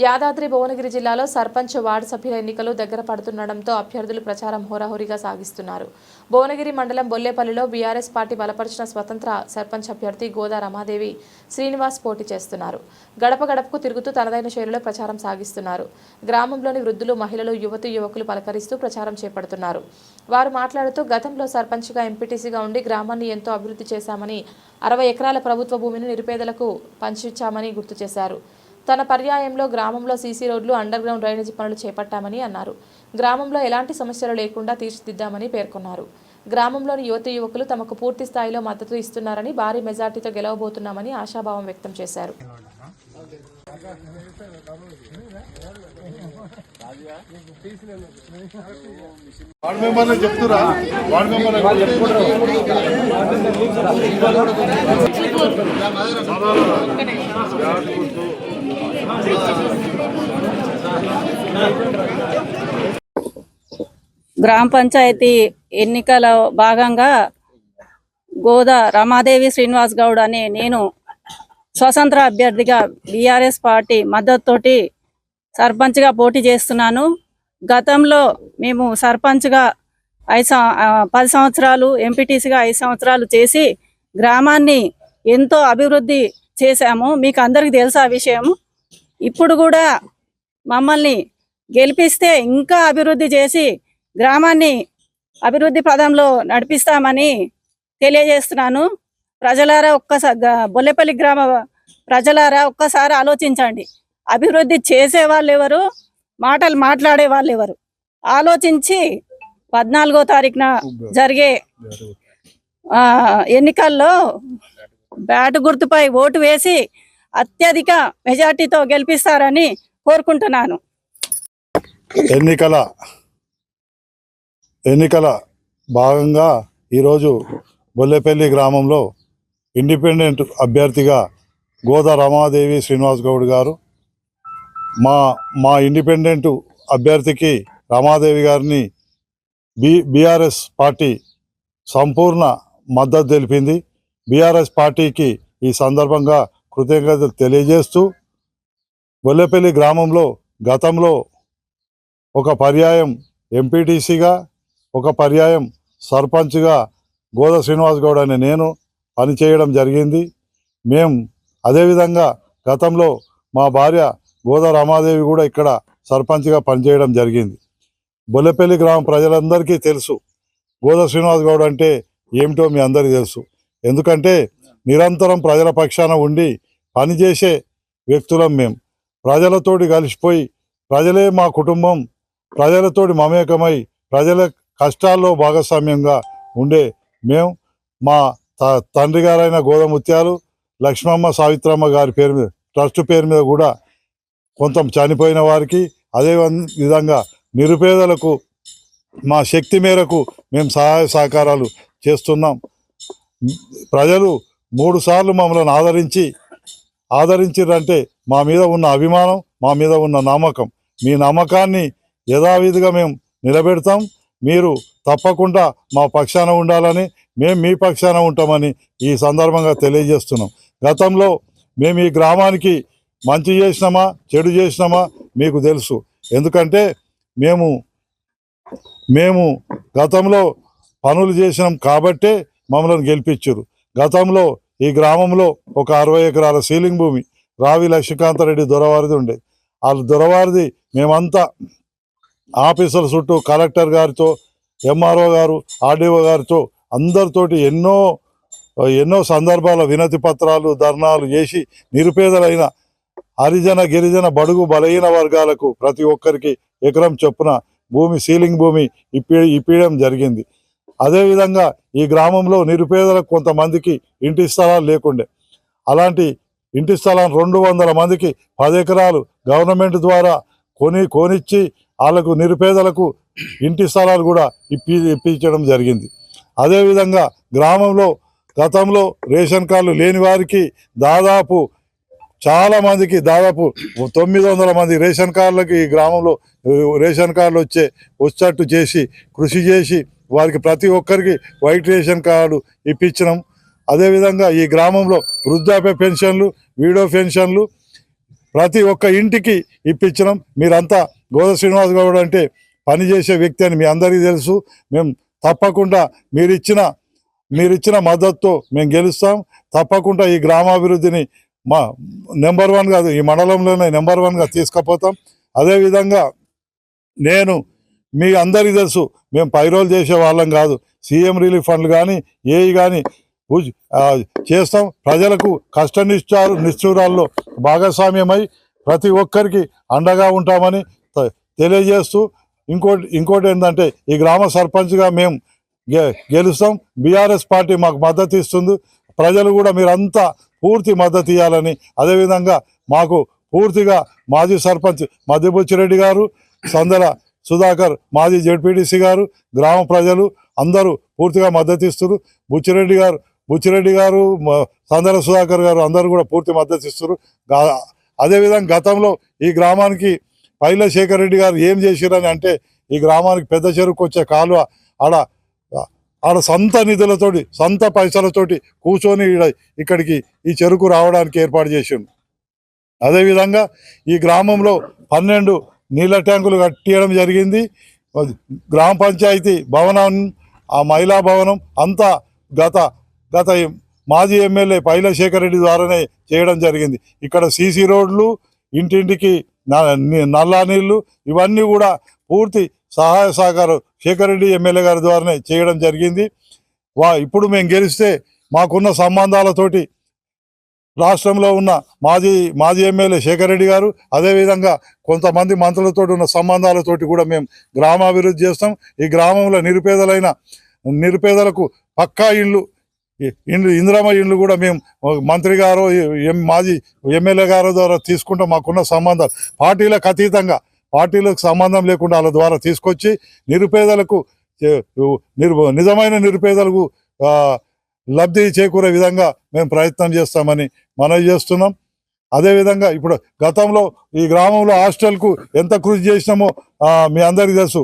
యాదాద్రి భువనగిరి జిల్లాలో సర్పంచ్ వార్డు సభ్యుల ఎన్నికలు దగ్గర పడుతుండటంతో అభ్యర్థులు ప్రచారం హోరాహోరీగా సాగిస్తున్నారు. భువనగిరి మండలం బొల్లేపల్లిలో బీఆర్ఎస్ పార్టీ బలపరిచిన స్వతంత్ర సర్పంచ్ అభ్యర్థి గోదా రమాదేవి శ్రీనివాస్ పోటీ చేస్తున్నారు. గడప గడపకు తిరుగుతూ తనదైన శైలిలో ప్రచారం సాగిస్తున్నారు. గ్రామంలోని వృద్ధులు, మహిళలు, యువకులు పలకరిస్తూ ప్రచారం చేపడుతున్నారు. వారు మాట్లాడుతూ గతంలో సర్పంచ్గా, ఎంపీటీసీగా ఉండి గ్రామాన్ని ఎంతో అభివృద్ధి చేశామని, 60 ఎకరాల ప్రభుత్వ భూమిని నిరుపేదలకు పంచిచ్చామని గుర్తు చేశారు. తన పర్యాయంలో గ్రామంలో సీసీ రోడ్లు, అండర్ గ్రౌండ్ డ్రైనేజీ పనులు చేపట్టామని అన్నారు. గ్రామంలో ఎలాంటి సమస్యలు లేకుండా తీర్చిదిద్దామని పేర్కొన్నారు. గ్రామంలోని యువకులు తమకు పూర్తి స్థాయిలో మద్దతు ఇస్తున్నారని, భారీ మెజార్టీతో గెలవబోతున్నామని ఆశాభావం వ్యక్తం చేశారు. గ్రామ పంచాయతీ ఎన్నికల భాగంగా గోదా రమాదేవి శ్రీనివాస్ గౌడ్ అనే నేను స్వతంత్ర అభ్యర్థిగా బీఆర్ఎస్ పార్టీ మద్దతుతోటి సర్పంచ్గా పోటీ చేస్తున్నాను. గతంలో మేము సర్పంచ్గా 10 సంవత్సరాలు, ఎంపీటీసీగా 5 సంవత్సరాలు చేసి గ్రామాన్ని ఎంతో అభివృద్ధి చేశాము. మీకు అందరికీ తెలుసు ఆ విషయం. ఇప్పుడు కూడా మమ్మల్ని గెలిపిస్తే ఇంకా అభివృద్ధి చేసి గ్రామాన్ని అభివృద్ధి పదంలో నడిపిస్తామని తెలియజేస్తున్నాను. ప్రజలారా, బొల్లేపల్లి గ్రామ ప్రజలారా ఒక్కసారి ఆలోచించండి. అభివృద్ధి చేసే వాళ్ళు ఎవరు, మాటలు మాట్లాడే వాళ్ళు ఎవరు? ఆలోచించి 14వ తారీఖున జరిగే ఎన్నికల్లో బ్యాటు గుర్తుపై ఓటు వేసి అత్యధిక మెజార్టీతో గెలిపిస్తారని కోరుకుంటున్నాను. ఎన్నికల భాగంగా ఈరోజు బొల్లేపల్లి గ్రామంలో ఇండిపెండెంట్ అభ్యర్థిగా గోదా రమాదేవి శ్రీనివాస్ గౌడ్ గారు మా ఇండిపెండెంట్ అభ్యర్థికి రమాదేవి గారిని బీఆర్ఎస్ పార్టీ సంపూర్ణ మద్దతు తెలిపింది. బీఆర్ఎస్ పార్టీకి ఈ సందర్భంగా కృతజ్ఞతలు తెలియజేస్తూ, బొల్లేపల్లి గ్రామంలో గతంలో ఒక పర్యాయం ఎంపీటీసీగా, ఒక పర్యాయం సర్పంచ్గా గోదా శ్రీనివాస్ గౌడ్ అనే నేను పనిచేయడం జరిగింది. అదేవిధంగా గతంలో మా భార్య గోదా రమాదేవి కూడా ఇక్కడ సర్పంచ్గా పనిచేయడం జరిగింది. బొల్లేపల్లి గ్రామ ప్రజలందరికీ తెలుసు గోదా శ్రీనివాస్ గౌడ్ అంటే ఏమిటో మీ అందరికీ తెలుసు. ఎందుకంటే నిరంతరం ప్రజల పక్షాన ఉండి పనిచేసే వ్యక్తులం మేము. ప్రజలతోటి కలిసిపోయి, ప్రజలే మా కుటుంబం, ప్రజలతోటి మమేకమై ప్రజల కష్టాల్లో భాగస్వామ్యంగా ఉండే మేము మా తండ్రి గారైన గోదముత్యాలు లక్ష్మమ్మ సావిత్రమ్మ గారి పేరు మీద, ట్రస్ట్ పేరు మీద కూడా కొంత చనిపోయిన వారికి, అదే విధంగా నిరుపేదలకు మా శక్తి మేరకు మేము సహాయ సహకారాలు చేస్తున్నాం. ప్రజలు 3 సార్లు మమ్మల్ని ఆదరించారంటే మా మీద ఉన్న అభిమానం, మా మీద ఉన్న నమ్మకం. మీ నమ్మకాన్ని యథావిధిగా మేము నిలబెడతాం. మీరు తప్పకుండా మా పక్షాన ఉండాలని, మేము మీ పక్షాన ఉంటామని ఈ సందర్భంగా తెలియజేస్తున్నాం. గతంలో మేము ఈ గ్రామానికి మంచి చేసినామా, చెడు చేసినామా మీకు తెలుసు. ఎందుకంటే మేము గతంలో పనులు చేసినాం కాబట్టే మమ్మల్ని గెలిపించారు. గతంలో ఈ గ్రామంలో ఒక 60 ఎకరాల సీలింగ్ భూమి రావి లక్ష్మీకాంతరెడ్డి దొరవారిది ఉండేది. ఆ దొరవారిది మేమంతా ఆఫీసర్ల చుట్టూ కలెక్టర్ గారితో, ఎంఆర్ఓ గారు, ఆర్డీఓ గారితో అందరితోటి ఎన్నో సందర్భాల వినతి పత్రాలు, ధర్నాలు చేసి నిరుపేదలైన హరిజన, గిరిజన, బడుగు, బలహీన వర్గాలకు ప్రతి ఒక్కరికి ఎకరం చొప్పున భూమి, సీలింగ్ భూమి ఇప్పించడం జరిగింది. అదేవిధంగా ఈ గ్రామంలో నిరుపేదలకు కొంతమందికి ఇంటి స్థలాలు లేకుండే. అలాంటి ఇంటి స్థలాన్ని 200 మందికి 10 ఎకరాలు గవర్నమెంట్ ద్వారా కొనిచ్చి వాళ్ళకు నిరుపేదలకు ఇంటి స్థలాలు కూడా ఇప్పించడం జరిగింది. అదేవిధంగా గ్రామంలో గతంలో రేషన్ కార్డులు లేని వారికి చాలామందికి దాదాపు 900 మంది రేషన్ కార్డులకి ఈ గ్రామంలో రేషన్ కార్డులు వచ్చేటట్టు చేసి కృషి చేసి వారికి ప్రతి ఒక్కరికి వైట్ రేషన్ కార్డు ఇప్పించడం. అదేవిధంగా ఈ గ్రామంలో వృద్ధాప్య పెన్షన్లు, వీడో పెన్షన్లు ప్రతి ఒక్క ఇంటికి ఇప్పించినాం. మీరంతా గోదా శ్రీనివాస్ గౌడ్ అంటే పనిచేసే వ్యక్తి అని మీ అందరికీ తెలుసు. మేము తప్పకుండా మీరిచ్చిన మద్దతుతో మేము గెలుస్తాం. తప్పకుండా ఈ గ్రామాభివృద్ధిని మా నెంబర్ 1 కాదు, ఈ మండలంలోనే నెంబర్ 1గా తీసుకుపోతాం. అదేవిధంగా నేను మీ అందరికీ తెలుసు, మేము పైరోలు చేసే వాళ్ళం కాదు. సీఎం రిలీఫ్ ఫండ్లు కానీ ఏవి కానీ చేస్తాం. ప్రజలకు నిష్ఠూరాల్లో భాగస్వామ్యమై ప్రతి ఒక్కరికి అండగా ఉంటామని తెలియజేస్తూ ఇంకోటి ఏంటంటే ఈ గ్రామ సర్పంచ్గా మేము గెలుస్తాం. బీఆర్ఎస్ పార్టీ మాకు మద్దతు ఇస్తుంది. ప్రజలు కూడా మీరంతా పూర్తి మద్దతు ఇవ్వాలని, అదేవిధంగా మాకు పూర్తిగా మాజీ సర్పంచ్ మధ్యబుచ్చిరెడ్డి గారు, సందల సుధాకర్ మాజీ జెడ్పీటీసీ గారు, గ్రామ ప్రజలు అందరూ పూర్తిగా మద్దతు ఇస్తారు. బుచ్చిరెడ్డి గారు సందల సుధాకర్ గారు అందరూ కూడా పూర్తి మద్దతు ఇస్తారు. అదేవిధంగా గతంలో ఈ గ్రామానికి పైల శేఖర్ రెడ్డి గారు ఏం చేశారని అంటే, ఈ గ్రామానికి పెద్ద చెరుకు వచ్చే కాలువ ఆడ సొంత నిధులతోటి సొంత పైసలతోటి కూర్చొని ఇక్కడికి ఈ చెరుకు రావడానికి ఏర్పాటు చేసిండు. అదేవిధంగా ఈ గ్రామంలో 12 నీళ్ళ ట్యాంకులు కట్టియడం జరిగింది. గ్రామ పంచాయతీ భవనం, ఆ మహిళా భవనం అంతా గత మాజీ ఎమ్మెల్యే పైల శేఖర్ రెడ్డి ద్వారానే చేయడం జరిగింది. ఇక్కడ సీసీ రోడ్లు, ఇంటింటికి నల్లా నీళ్లు, ఇవన్నీ కూడా పూర్తి సహాయ సహకారం శేఖర్ రెడ్డి ఎమ్మెల్యే గారి ద్వారానే చేయడం జరిగింది. ఇప్పుడు మేము గెలిస్తే మాకున్న సంబంధాలతోటి రాష్ట్రంలో ఉన్న మాజీ ఎమ్మెల్యే శేఖర్ రెడ్డి గారు, అదేవిధంగా కొంతమంది మంత్రులతో ఉన్న సంబంధాలతోటి కూడా మేము గ్రామాభివృద్ధి చేస్తాం. ఈ గ్రామంలో నిరుపేదలకు పక్కా ఇందిరమ్మ ఇండ్లు కూడా మేము మంత్రి గారు, మాజీ ఎమ్మెల్యే గారు ద్వారా తీసుకుంటాం. మాకున్న సంబంధాలు పార్టీలకు సంబంధం లేకుండా వాళ్ళ ద్వారా తీసుకొచ్చి నిరుపేదలకు నిజమైన నిరుపేదలకు లబ్ధి చేకూరే విధంగా మేము ప్రయత్నం చేస్తామని మనవి చేస్తున్నాం. అదేవిధంగా ఇప్పుడు గతంలో ఈ గ్రామంలో హాస్టల్కు ఎంత కృషి చేసినామో మీ అందరికీ తెలుసు.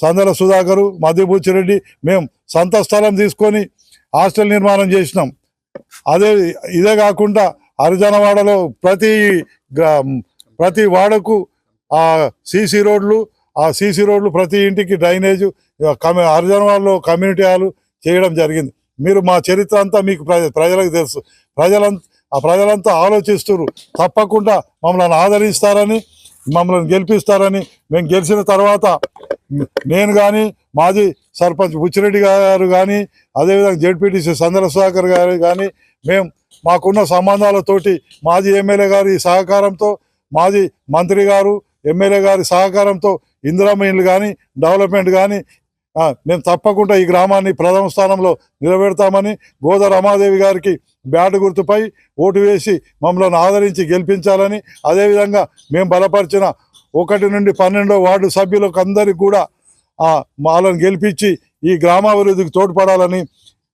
సందల సుధాకరు, మధ్యబుచ్చిరెడ్డి మేము సొంత స్థలం తీసుకొని హాస్టల్ నిర్మాణం చేసినాం. ఇదే కాకుండా హరిజనవాడలో ప్రతి వాడకు సీసీ రోడ్లు ప్రతి ఇంటికి డ్రైనేజ్, హరిజనవాడలో కమ్యూనిటీ హాలు చేయడం జరిగింది. మీరు మా చరిత్ర అంతా మీకు ప్రజలకు తెలుసు. ప్రజలంతా ఆలోచిస్తున్నారు. తప్పకుండా మమ్మల్ని ఆదరిస్తారని, మమ్మల్ని గెలిపిస్తారని, మేము గెలిచిన తర్వాత నేను కానీ మాజీ సర్పంచ్ బుచ్చిరెడ్డి గారు కానీ, అదేవిధంగా జెడ్పీటీసీ సందల సుధాకర్ గారు కానీ, మాకున్న సంబంధాలతోటి మాజీ ఎమ్మెల్యే గారి సహకారంతో, మాజీ మంత్రి గారు ఎమ్మెల్యే గారి సహకారంతో ఇందిరమ్మ ఇండ్లు కానీ డెవలప్మెంట్ కానీ మేము తప్పకుండా ఈ గ్రామాన్ని ప్రథమ స్థానంలో నిలబెడతామని, గోదా రమాదేవి గారికి బ్యాట్ గుర్తుపై ఓటు వేసి మమ్మల్ని ఆదరించి గెలిపించాలని, అదేవిధంగా మేము బలపరిచిన 1 నుండి 12 వార్డు సభ్యులకు అందరికీ కూడా వాళ్ళని గెలిపించి ఈ గ్రామాభివృద్ధికి తోడ్పడాలని,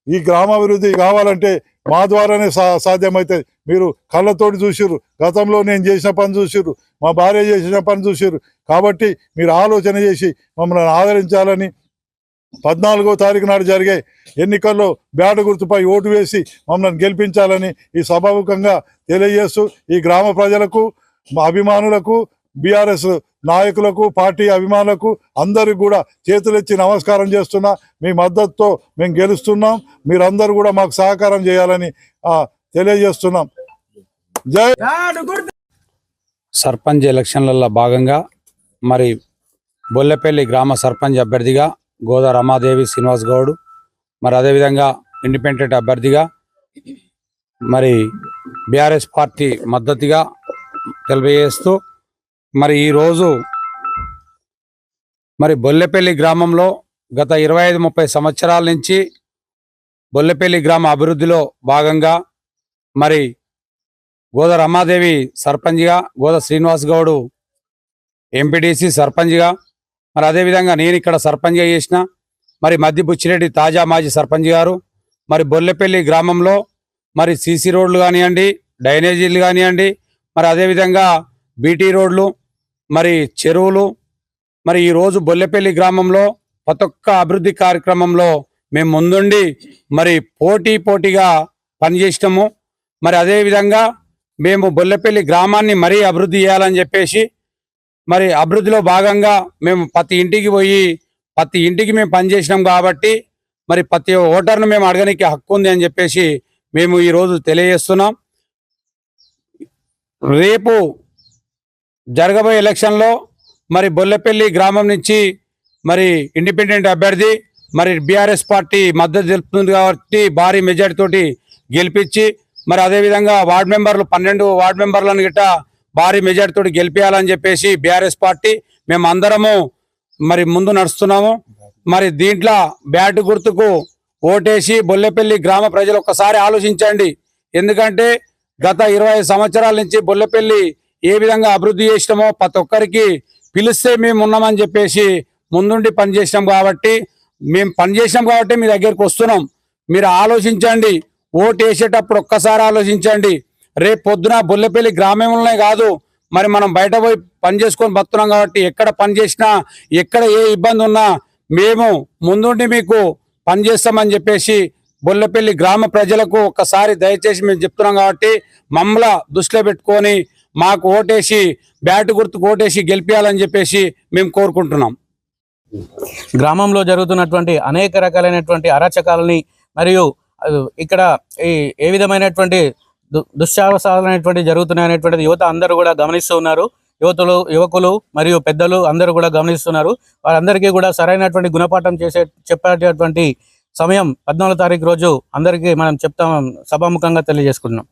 ఈ గ్రామాభివృద్ధి కావాలంటే మా ద్వారానే సాధ్యమవుతుంది. మీరు కళ్ళతోటి చూసిర్రు, గతంలో నేను చేసిన పని చూసిర్రు, మా భార్య చేసిన పని చూసిర్రు. కాబట్టి మీరు ఆలోచన చేసి మమ్మల్ని ఆదరించాలని, 14వ తారీఖు నాడు జరిగే ఎన్నికల్లో బ్యాట్ గుర్తుపై ఓటు వేసి మమ్మల్ని గెలిపించాలని ఈ సభాముఖంగా తెలియజేస్తూ, ఈ గ్రామ ప్రజలకు, అభిమానులకు, బీఆర్ఎస్ నాయకులకు, పార్టీ అభిమానులకు అందరికి కూడా చేతులెత్తి నమస్కారం చేస్తున్నా. మీ మద్దతుతో మేము గెలుస్తున్నాం. మీరందరూ కూడా మాకు సహకారం చేయాలని తెలియజేస్తున్నాం. జై. సర్పంచ్ ఎలక్షన్లలో భాగంగా మరి బొల్లెపల్లి గ్రామ సర్పంచ్ అభ్యర్థిగా గోదా రమాదేవి శ్రీనివాస్ గౌడ్, మరి అదేవిధంగా ఇండిపెండెంట్ అభ్యర్థిగా మరి బీఆర్ఎస్ పార్టీ మద్దతుగా తెలియజేస్తూ, మరి ఈరోజు మరి బొల్లెపల్లి గ్రామంలో గత 25-30 సంవత్సరాల నుంచి బొల్లెపల్లి గ్రామ అభివృద్ధిలో భాగంగా మరి గోదా రమాదేవి సర్పంచ్గా, గోదా శ్రీనివాస్ గౌడ్ ఎంపీటీసీ సర్పంచ్గా, మరి అదేవిధంగా నేను ఇక్కడ సర్పంచ్గా చేసిన, మరి మధ్య బుచ్చిరెడ్డి తాజా మాజీ సర్పంచ్ గారు, మరి బొల్లెపల్లి గ్రామంలో మరి సీసీ రోడ్లు కానివ్వండి, డ్రైనేజీలు కానివ్వండి, మరి అదేవిధంగా బీటీ రోడ్లు, మరి చెరువులు, మరి ఈరోజు బొల్లెపల్లి గ్రామంలో ప్రతి ఒక్క అభివృద్ధి కార్యక్రమంలో మేము ముందుండి మరి పోటీగా పనిచేసినాము. మరి అదేవిధంగా మేము బొల్లెపల్లి గ్రామాన్ని మరీ అభివృద్ధి చేయాలని చెప్పేసి మరి అభివృద్ధిలో భాగంగా మేము ప్రతి ఇంటికి పోయి ప్రతి ఇంటికి మేము పనిచేసినాం కాబట్టి మరి ప్రతి ఓటర్ను మేము అడగడానికి హక్కు ఉంది అని చెప్పేసి మేము ఈరోజు తెలియజేస్తున్నాం. రేపు జరగబోయే ఎలక్షన్లో మరి బొల్లెపల్లి గ్రామం నుంచి మరి ఇండిపెండెంట్ అభ్యర్థి మరి బీఆర్ఎస్ పార్టీ మద్దతు తెలుపుతుంది కాబట్టి భారీ మెజార్టీ తోటి గెలిపించి మరి అదేవిధంగా వార్డు మెంబర్లు 12 వార్డు మెంబర్లను గిట్ట భారీ మెజార్టీ తోటి గెలిపించాలని చెప్పేసి బీఆర్ఎస్ పార్టీ మేము అందరము మరి ముందు నడుస్తున్నాము. మరి దీంట్లో బ్యాట్ గుర్తుకు ఓటేసి బొల్లెపల్లి గ్రామ ప్రజలు ఒక్కసారి ఆలోచించండి. ఎందుకంటే గత 25 సంవత్సరాల నుంచి బొల్లెపల్లి ఏ విధంగా అభివృద్ధి చేసినామో ప్రతి ఒక్కరికి పిలిస్తే మేము ఉన్నామని చెప్పేసి ముందుండి పనిచేసినాం కాబట్టి మీ దగ్గరికి వస్తున్నాం. మీరు ఆలోచించండి, ఓటు వేసేటప్పుడు ఒక్కసారి ఆలోచించండి. రేపు పొద్దున బొల్లెపల్లి గ్రామంలోనే కాదు మరి మనం బయట పోయి పని చేసుకొని బతున్నాం కాబట్టి ఎక్కడ పని చేసినా ఎక్కడ ఏ ఇబ్బంది ఉన్నా మేము ముందుండి మీకు పనిచేస్తామని చెప్పేసి బొల్లెపల్లి గ్రామ ప్రజలకు ఒక్కసారి దయచేసి మేము చెప్తున్నాం కాబట్టి మమ్మల్ని దృష్టిలో పెట్టుకొని మాకు ఓటేసి బ్యాట్ గుర్తుకు ఓటేసి గెలిపించాలని చెప్పేసి మేము కోరుకుంటున్నాం. గ్రామంలో జరుగుతున్నటువంటి అనేక రకాలైనటువంటి అరాచకాలని మరియు ఇక్కడ ఏ విధమైనటువంటి దుశ్శాసనాలనేటువంటి జరుగుతున్నాయనేటువంటిది యువత అందరూ కూడా గమనిస్తూ ఉన్నారు. యువకులు మరియు పెద్దలు అందరూ కూడా గమనిస్తున్నారు. వారందరికీ కూడా సరైనటువంటి గుణపాఠం చెప్పేటటువంటి సమయం 14వ తారీఖు రోజు అందరికీ మనం చెప్తాం, సభాముఖంగా తెలియజేసుకుంటున్నాం.